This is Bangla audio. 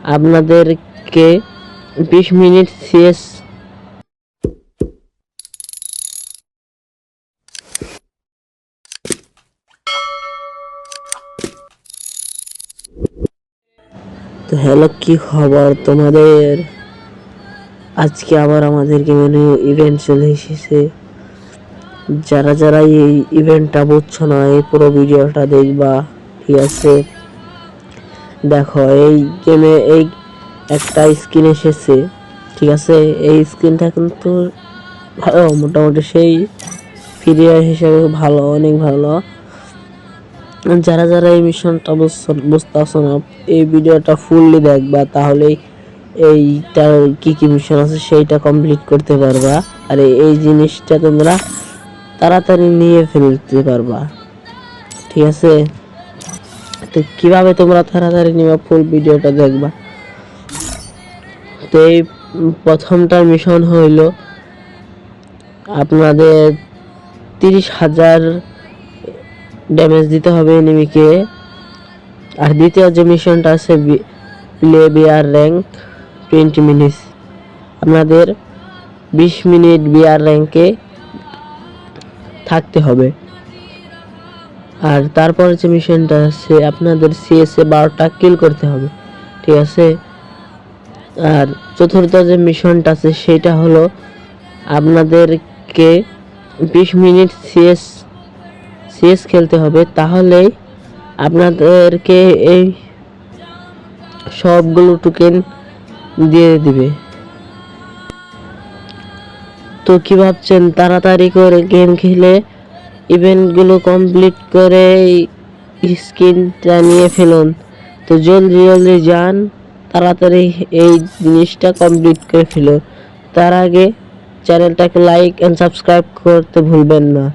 আপনাদেরকে 20 মিনিট সিএস তো হ্যালো, কি খবর তোমাদের? আজকে আবার আমাদের গেমে ইভেন্ট চলে এসেছে। যারা যারা এই ইভেন্টটা বুঝছো না, এই পুরো ভিডিওটা দেখবা, ঠিক আছে? দেখো, এই গেমে এই একটা স্কিন এসেছে, ঠিক আছে? এই স্কিনটা কিন্তু ভালো, মোটামুটি সেই ফ্রিয়ার হিসেবে ভালো, অনেক ভালো। যারা যারা এই মিশনটা বুঝতেছো না, এই ভিডিওটা ফুললি দেখবা, তাহলেই এইটার কি কি মিশন আছে সেইটা কমপ্লিট করতে পারবা। আর এই জিনিসটা তোমরা তাড়াতাড়ি নিয়ে ফেলতে পারবা, ঠিক আছে? তো কিভাবে তোমরা তাড়াতাড়ি নিবা, ফুল ভিডিওটা দেখবা। তো এই প্রথমটা মিশন হইল আপনাদের 30,000 ড্যামেজ দিতে হবে এনিমিকে। আর দ্বিতীয় যে মিশনটা আছে প্লে বিআর র্যাঙ্ক 20 মিনিটস, আপনাদের 20 মিনিট বিআর র্যাঙ্কে থাকতে হবে। আর তারপর যে মিশনটা আছে আপনাদের সিএসএ 12টা কিল করতে হবে, ঠিক আছে? আর চতুর্থ যে মিশনটা আছে সেটা হলো আপনাদেরকে 20 মিনিট সিএস খেলতে হবে, তাহলেই আপনাদেরকে এই সবগুলো টোকেন দিয়ে দিবে। তো কি ভাবছেন, তাড়াতাড়ি করে গেম খেলে ইভেন্টগুলো কমপ্লিট করে স্কিনটা নিয়ে ফেলুন। তো জলদি জলদি যান, তাড়াতাড়ি এই জিনিসটা কমপ্লিট করে ফেলুন। তার আগে চ্যানেলটাকে লাইক এন্ড সাবস্ক্রাইব করতে ভুলবেন না।